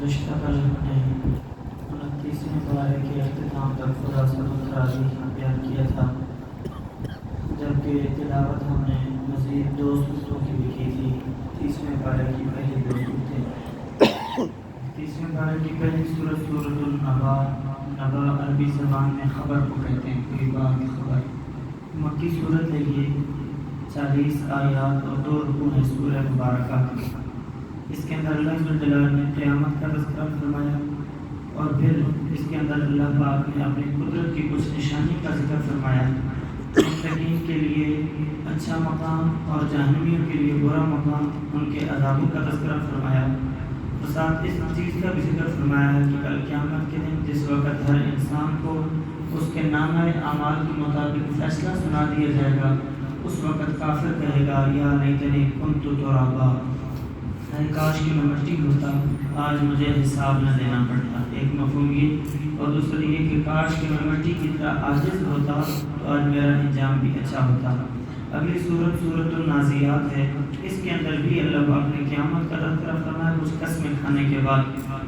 گزشتہ کل ہم نے 29ویں پارے کے اختتام تک خلاصۃ التراویح بیان کیا تھا، جبکہ تلاوت ہم نے مزید 2 صورتوں کی بھی کی تھی۔ 30ویں پارے کی پہلی 2 صورتیں 30ویں پارے کی پہلی صورت سورۃ النبا، نبا عربی زبان میں خبر کو کہتے ہیں، کوئی بات کی خبر۔ مکی صورت ہے، یہ 40 آیات اور 2 رکوع ہیں سورہ مبارکہ کی۔ اس کے اندر اللہ جل جلالہ نے قیامت کا تذکرہ فرمایا، اور پھر اس کے اندر اللہ پاک نے اپنی قدرت کی کچھ نشانی کا ذکر فرمایا۔ متقین کے لیے اچھا مقام اور جہنمیوں کے لیے برا مقام، ان کے عذابوں کا تذکرہ فرمایا، اور ساتھ اس چیز کا بھی ذکر فرمایا ہے کہ کل قیامت کے دن جس وقت ہر انسان کو اس کے نامہ اعمال کے مطابق فیصلہ سنا دیا جائے گا، اس وقت کافر کہے گا یا لیتنی کنت ترابا، اے کاش کہ میں مٹی ہوتا، آج مجھے حساب نہ دینا پڑتا۔ ایک مفہوم یہ، اور دوسری یہ کہ کاش کہ میں مٹی کی طرح عاجز ہوتا تو آج میرا انجام بھی اچھا ہوتا۔ اگلی صورت سورۃ النازعات ہے، اس کے اندر بھی اللہ پاک نے قیامت کا تذکرہ فرمایا کچھ قسمیں کھانے کے بعد،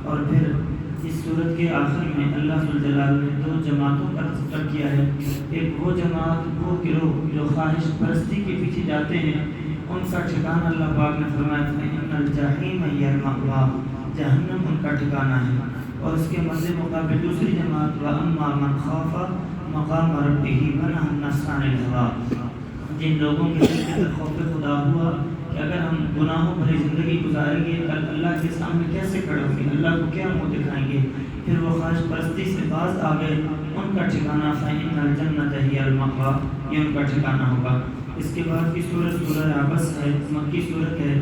اور پھر اس صورت کے آخر میں اللہ جل جلالہ نے 2 جماعتوں کا تذکر کیا ہے۔ ایک وہ جماعت، وہ گروہ جو خواہش پرستی کے پیچھے جاتے ہیں، ان کا ٹھکانہ اللہ پاک نے فرمایا فَإِنَّ الْجَحِيمَ هِيَ الْمَأْوَىٰ، جہنم ان کا ٹھکانہ ہے۔ اور اس کے مد مقابل دوسری جماعت وَأَمَّا مَنْ خَافَ مَقَامَ رَبِّهِ وَنَهَى النَّفْسَ عَنِ الْهَوَىٰ، جن لوگوں کے دل کے اندر خوف خدا ہوا کہ اگر ہم گناہوں بھری زندگی گزاریں گے، کل اللہ کے سامنے کیسے کھڑے ہوں گے، اللہ کو کیا منہ دکھائیں گے، پھر وہ خواہش پرستی سے باز آ گئے، ان کا ٹھکانہ فَإِنَّ الْجَنَّةَ هِيَ الْمَأْوَىٰ، یہ ان کا ٹھکانہ ہوگا۔ اس کے بعد کی سورت سورہ عبس ہے، مکی صورت ہے۔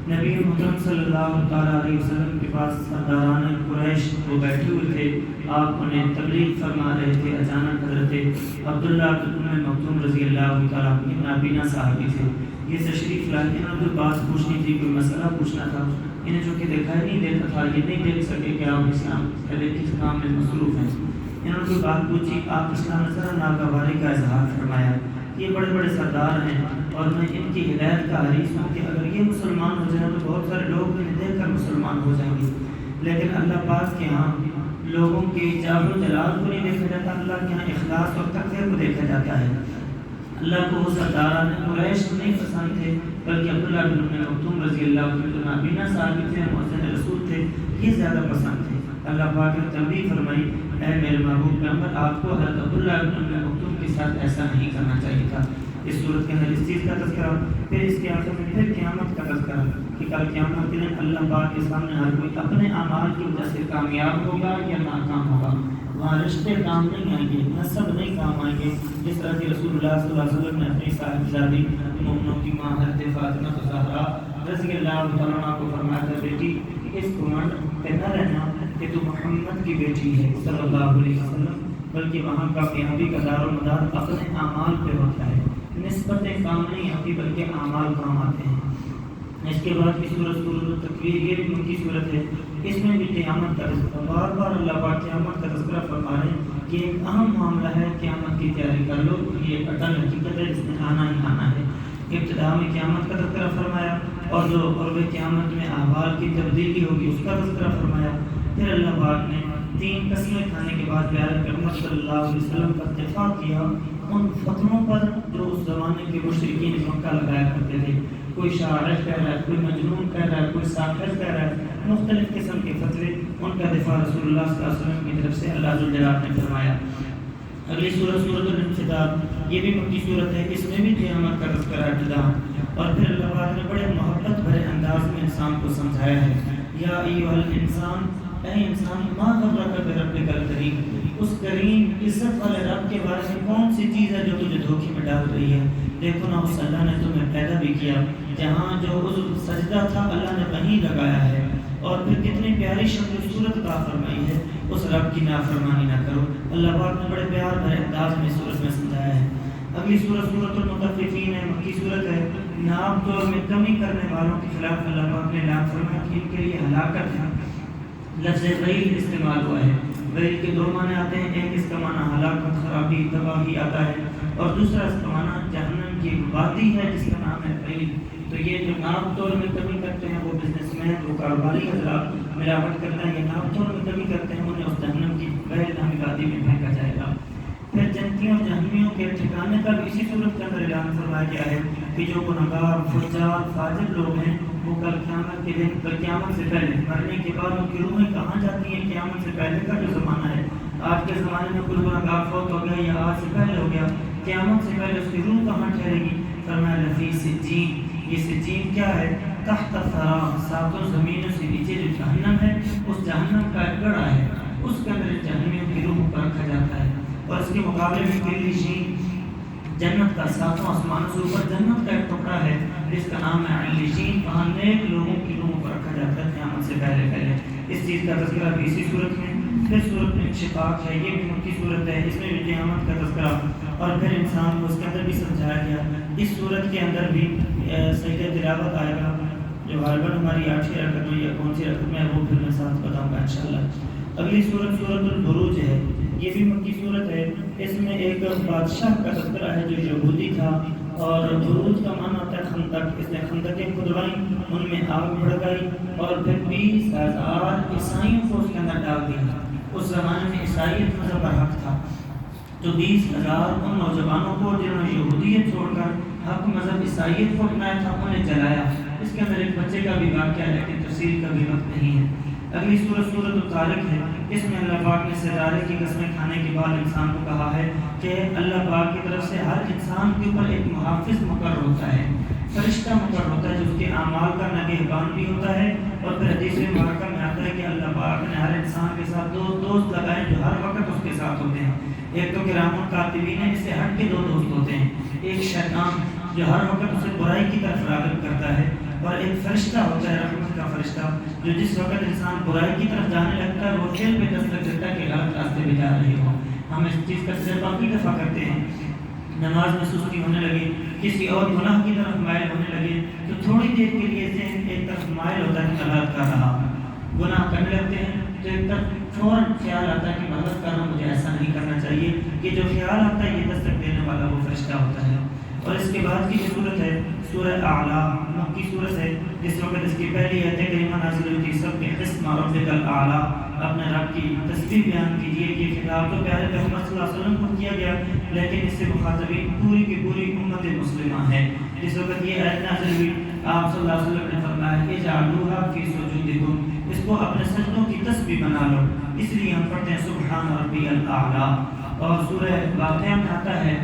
نبی محترم صلی اللہ تعالیٰ علیہ وسلم کے پاس سرداران قریش وہ بیٹھے ہوئے تھے، آپ انہیں تبلیغ فرما رہے تھے۔ اچانک حضرت عبداللہ بن مکتوم رضی اللہ تعالیٰ عنہ نابینا صحابی تھے، یہ تشریف لائے، انہوں نے بات پوچھنی تھی، کوئی مسئلہ پوچھنا تھا۔ انہیں جو کہ دکھائی نہیں دیتا تھا، یہ نہیں دیکھ سکے کہ آپ اسلام پہلے کس کام میں مصروف ہیں۔ انہوں نے کوئی بات پوچھی، آپ اسلام نظر ناگواری کا اظہار فرمایا۔ یہ بڑے بڑے سردار ہیں اور میں ان کی ہدایت کا حریص ہوں کہ اگر یہ مسلمان ہو جائیں تو بہت سارے لوگ انہیں دیکھ کر مسلمان ہو جائیں گے، لیکن اللہ پاک کے ہاں لوگوں کے جلال و جلال کو نہیں دیکھا جاتا، اللہ کے ہاں اخلاص اور تقوی کو دیکھا جاتا ہے۔ اللہ کو وہ سرداران قریش نہیں پسند تھے، بلکہ عبداللہ بن مکتوم رضی اللہ عنہ جو نابینا صحابی تھے، مؤذن رسول تھے، یہ زیادہ پسند تھے۔ اللہ پاک نے تنبیہ فرمائی، اے میرے محبوب پیغمبر، آپ کو حضرت عبداللہ بن مکتوم کے ساتھ ایسا نہیں کرنا چاہیے تھا۔ اس صورت کے اندر اس چیز کا تذکرہ، پھر اس کے آخر میں پھر قیامت کا تذکرہ کہ کل قیامت کے دن اللہ پاک کے سامنے ہر کوئی اپنے اعمال کی وجہ سے کامیاب ہوگا یا ناکام ہوگا۔ وہاں رشتے کام نہیں آئیں گے، نسب نہیں کام آئیں گے، جس طرح کہ رسول اللہ صلی اللہ علیہ وسلم نے اپنی صاحبزادی مومنوں کی ماں حضرت فاطمہ الزہرا رضی اللہ تعالیٰ عنہا کو فرمایا تھا، بیٹی اس گھمنڈ پہ نہ رہنا کہ تو محمد کی بیٹی ہے صلی اللہ علیہ وسلم، بلکہ وہاں کامیابی کا دار و مدار اپنے اعمال پہ ہوتا ہے، نسبتیں کام نہیں آتی بلکہ اعمال کام آتے ہیں۔ اس کے بعد کی سورت سورۃ التکویر، یہ بھی مکی صورت ہے، اس میں بھی قیامت کا تذکرہ، بار بار اللہ پاک قیامت کا تذکرہ فرما رہے ہیں کہ ایک اہم معاملہ ہے، قیامت کی تیاری کر لو، یہ ایک اٹل حقیقت ہے، جس نے آنا ہی آنا ہے۔ ابتدا میں قیامت کا تذکرہ فرمایا، اور جو قرب قیامت میں احوال کی تبدیلی ہوگی اس کا تذکرہ فرمایا۔ پھر اللہ پاک نے 3 قسمیں کھانے کے بعد پیارے پیغمبر صلی اللہ علیہ وسلم کا دفاع کیا ان فتنوں پر جو اس زمانے کے مشرکین مکہ لگایا کرتے تھے۔ کوئی شاعر کہہ رہا ہے، کوئی مجنون کہہ رہا ہے، کوئی ساحر کہہ رہا ہے، مختلف قسم کے فتوے، ان کا دفاع رسول اللہ صلی اللہ علیہ وسلم کی طرف سے اللہ جل جلالہ نے فرمایا۔ اگلی سورت سورۃ الانفطار، یہ بھی مکی صورت ہے، اس میں بھی قیامت کا تذکرہ ابتدا، اور پھر اللہ پاک نے بڑے محبت بھرے انداز میں انسان کو سمجھایا ہے، یا ایھا الانسان، اے انسان، ما غرک بربک الکریم، اس کریم عزت والے رب کے بارے میں کون سی چیز ہے جو تجھے دھوکے میں ڈال رہی ہے؟ دیکھو نا، اس اللہ نے تمہیں پیدا بھی کیا، جہاں جو عضو سجدہ تھا اللہ نے وہیں لگایا ہے، اور پھر کتنی پیاری شکل صورت عطا فرمائی ہے، اس رب کی نافرمانی نہ کرو۔ اللہ پاک نے بڑے پیار بھرے انداز میں صورت میں سمجھایا ہے۔ اگلی صورت سورۃ المطففین ہے، مکی صورت ہے، ناپ تول میں کمی کرنے والوں کے خلاف اللہ پاک نے اعلان فرمایا کہ ان کے لیے ہلاکت ہے۔ لفظ ویل استعمال ہوا ہے، ویل کے 2 معنی آتے ہیں، ایک اس کا معنی ہلاکت، خرابی، تباہی آتا ہے، اور دوسرا اس کا معنی جہنم کی وادی ہے جس کا نام ہے ویل۔ تو یہ جو ناپ تول میں کمی کرتے ہیں وہ بزنس ہیں وہ کاروباری حضرات ملاوٹ کرتے ہیں یا نام طور میں کمی کرتے ہیں انہیں اس جہنم کی غیر نامی وادی میں پھینکا جائے گا۔ پھر جنتیوں اور جہنمیوں کے ٹھکانے کا بھی اسی صورت کے اندر اعلان فرمایا گیا ہے کہ جو گنہگار فجار فاجر لوگ ہیں وہ کل قیامت کے دن قیامت سے پہلے مرنے کے بعد ان کی روحیں کہاں جاتی ہیں؟ قیامت سے پہلے کا جو زمانہ ہے، آج کے زمانے میں کوئی گنہگار فوت ہو گیا یا آج سے پہلے ہو گیا، قیامت سے پہلے اس کی روح کہاں ٹھہرے گی؟ فرمایا لفی سجین۔ یہ سجین کیا ہے؟ تحت الثرى، ساتوں زمینوں سے نیچے جو جہنم ہے اس جہنم کا ایک گڑھا ہے، اس کے اندر جہنمیوں کی روح کو رکھا جاتا ہے۔ اور اس کے مقابلے میں علیشین، جنت کا ساتوں آسمانوں سے اوپر جنت کا ایک ٹکڑا ہے جس کا نام ہے علیشین، وہاں نیک لوگوں کی روحوں کو رکھا جاتا ہے قیامت سے پہلے۔ اس چیز کا تذکرہ بھی اسی صورت میں۔ پھر صورت میں انشقاق ہے، یہ بھی مکی صورت ہے، اس میں بھی قیامت کا تذکرہ اور پھر انسان کو اس کے اندر بھی سمجھایا گیا۔ اس صورت کے اندر بھی سجدہ تلاوت آئے گا جو غالباً ہماری 8ویں رکعت میں یا کون سی رکعت میں ہے وہ پھر میں ساتھ بتاؤں گا انشاءاللہ۔ اگلی صورت سورۃ البروج ہے، یہ بھی مکی صورت ہے۔ اس میں ایک بادشاہ کا تذکرہ ہے جو یہودی تھا، اور بروج کا معنی ہوتا ہے خندق۔ اس نے خندقیں کھدوائیں، ان میں آگ بھڑکائی اور پھر 20,000 عیسائیوں کو اس کے اندر ڈال دیا۔ اس زمانے میں عیسائیت مذہب پر حق تھا، تو 20,000 ان نوجوانوں کو جنہوں نے یہودیت چھوڑ کر حق مذہب عیسائیت کو اپنایا تھا انہیں جلایا۔ اس کے اندر ایک بچے کا بھی واقعہ ہے لیکن تفصیل کا بھی وقت نہیں ہے۔ اگلی سورت سورۃ الطارق ہے، اس میں اللہ پاک نے ستارے کی قسمیں کھانے کے بعد انسان کو کہا ہے کہ اللہ پاک کی طرف سے ہر انسان کے اوپر ایک محافظ مقرر ہوتا ہے، فرشتہ مقرر ہوتا ہے جو اس کے اعمال کا نگہبان بھی ہوتا ہے۔ اور پھر حدیث مبارکہ میں آتا ہے کہ اللہ پاک نے ہر انسان کے ساتھ دو دوست لگائے جو ہر وقت اس کے ساتھ ہوتے ہیں۔ ایک تو کرام الکاتبین ہے، اس سے ہٹ کے 2 دوست ہوتے ہیں، ایک شیطان جو ہر وقت اسے برائی کی طرف راغب کرتا ہے، اور ایک فرشتہ ہوتا ہے رحمت کا فرشتہ جو جس وقت انسان برائی کی طرف جانے لگتا ہے وہ دل پہ دستک دیتا ہے کہ غلط راستے پہ جا رہے ہو۔ ہم اس چیز کا تجربہ کئی دفعہ کرتے ہیں، نماز میں سستی ہونے لگے، کسی اور گناہ کی طرف مائل ہونے لگے تو تھوڑی دیر کے لیے ذہن ایک طرف مائل ہوتا ہے کہ غلط کر رہا ہوں، گناہ کرنے لگتے ہیں تو ایک طرف فوراً خیال آتا ہے کہ غلط کر رہا ہوں، مجھے ایسا نہیں کرنا چاہیے۔ یہ جو خیال آتا ہے یہ دستک دینے والا وہ فرشتہ ہوتا ہے۔ اور اس کے بعد کی جو صورت ہے سورہ اعلیٰ، مکی صورت ہے، جس وقت اس کی پہلی آیت کریمہ نازل ہوئی تھی، سبح اسم ربک الاعلیٰ، اپنے رب کی تسبیح بیان کیجیے۔ یہ خطاب تو پیارے پیغمبر صلی اللہ علیہ وسلم کو کیا گیا لیکن اس سے مخاطبین پوری کی پوری امت مسلمہ ہے۔ جس وقت یہ آیت نازل ہوئی آپ صلی اللہ علیہ وسلم نے فرمایا اجعلوها فی سجودکم، اس کو اپنے سجدوں کی تسبیح بنا لو۔ اس لیے ہم پڑھتے ہیں سبحان ربی الاعلیٰ۔ اور سورہ واقعہ میں آتا ہے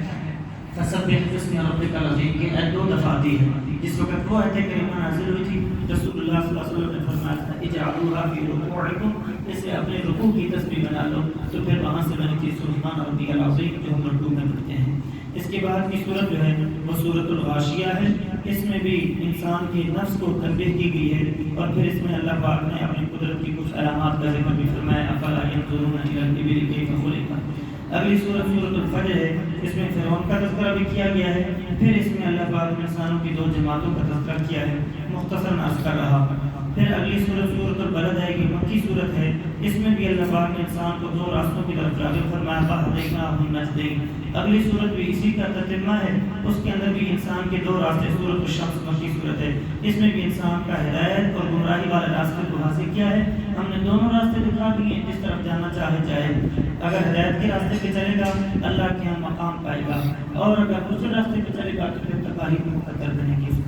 فسبح باسم ربک العظیم، کی آیت 2 دفعہ آتی ہے۔ جس وقت وہ آیت کریمہ نازل ہوئی تھی رسول اللہ صلی اللہ علیہ وسلم نے فرمایا تھا اجعلوها فی رکوعکم، اسے اپنے رکوع کی تسبیح بنا لو۔ تو پھر وہاں سے بنی تھی سبحان ربی العظیم جو ہم رکوع میں پڑھتے ہیں۔ اس کے بعد کی صورت جو ہے وہ سورۃ الغاشیہ ہے، اس میں بھی انسان کے نفس کو تنبیہ کی گئی ہے، اور پھر اس میں اللہ پاک نے اپنی قدرت کی کچھ علامات کا ذکر بھی فرمایا، افلا ینظرون الی الابل کیف خلقت۔ اگلی سورت سورۃ الفجر ہے، اس میں فرعون کا تذکرہ بھی کیا گیا ہے۔ پھر اس میں اللہ پاک نے انسانوں کی 2 جماعتوں کا تذکرہ کیا ہے، مختصر عرض کر رہا۔ پھر اگلی سورت سورۃ البلد ہے، یہ مکی صورت ہے، اس میں بھی اللہ پاک نے انسان کو 2 راستوں کی طرف راغب فرمایا، فہدیناہ النجدین۔ اگلی صورت بھی اسی کا تتمہ ہے، اس کے اندر بھی انسان کے 2 راستے، سورۃ الشمس مکی صورت ہے، اس میں بھی انسان کا ہدایت اور گمراہی والے راستے کو حاصل کیا ہے۔ ہم نے دونوں راستے دکھا دیے، جس طرف جانا چاہے جائے۔ اگر ہدایت کے راستے پہ چلے گا اللہ کے یہاں مقام پائے گا، اور اگر دوسرے راستے پہ چلے گا تو پھر تکالیف مقدر بنے گی۔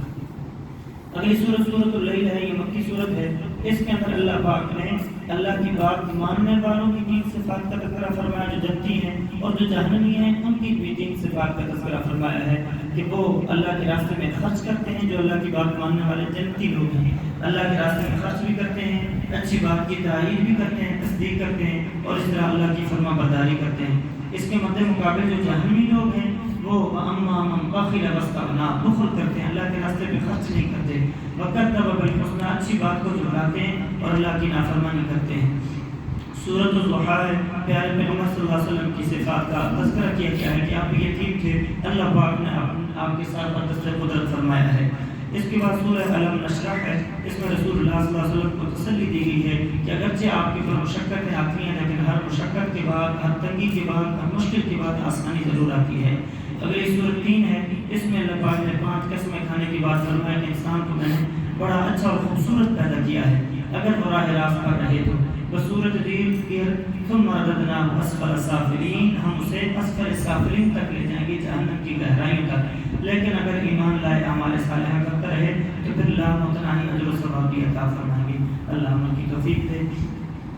اگلی سورت سورۃ اللیل ہے، یہ مکی صورت ہے، اس کے اندر اللہ پاک نے اللہ کی بات ماننے والوں کی 3 صفات کا تذکرہ فرمایا جو جنتی ہیں، اور جو جہنمی ہیں ان کی بھی 3 صفات کا تذکرہ فرمایا ہے کہ وہ اللہ کے راستے میں خرچ کرتے ہیں۔ جو اللہ کی بات ماننے والے جنتی لوگ ہیں اللہ کے راستے میں خرچ بھی کرتے ہیں، اچھی بات کی تائید بھی کرتے ہیں، تصدیق کرتے ہیں، اور اس طرح اللہ کی فرما برداری کرتے ہیں۔ اس کے مد مقابل جو جہنمی لوگ ہیں وہ اما من بخل واستغنى، بخل کرتے ہیں، اللہ کے راستے میں خرچ نہیں کرتے، وکذب بالحسنى، اچھی بات کو جھٹلاتے ہیں اور اللہ کی نافرمانی کرتے ہیں۔ سورۃ الضحیٰ ہے، پیارے پیغمبر صلی اللہ علیہ وسلم کی صفات کا تذکرہ کیا گیا ہے کہ آپ یتیم تھے، اللہ پاک نے آپ کے ساتھ بردست قدرت فرمایا ہے۔ اس کے بعد سورہ علم نشرح ہے، اس میں رسول اللہ صلی اللہ علیہ وسلم کو تسلی دی گئی ہے کہ اگرچہ آپ کی پر مشقتیں آتی ہیں لیکن ہر مشقت کے بعد، ہر تنگی کے بعد، ہر مشکل کے بعد آسانی ضرور آتی ہے۔ اگلی سورۃ 3 ہے، اس میں اللہ پاک نے 5 قسمیں کھانے کی بات فرمایا کہ انسان کو میں نے بڑا اچھا اور خوبصورت پیدا کیا ہے۔ اگر وہ راہ راست پر رہے تو بصورت دیر پھر ثم رددناہ اسفل سافلین، ہم اسے اسفل سافلین تک لے جائیں گے، جہنم کی گہرائیوں تک۔ لیکن اگر ایمان لائے اعمال صالحہ کرتا رہے تو پھر لا متناہی اجر و ثواب بھی عطا فرمائیں گے۔ اللہ ہم کی توفیق دے۔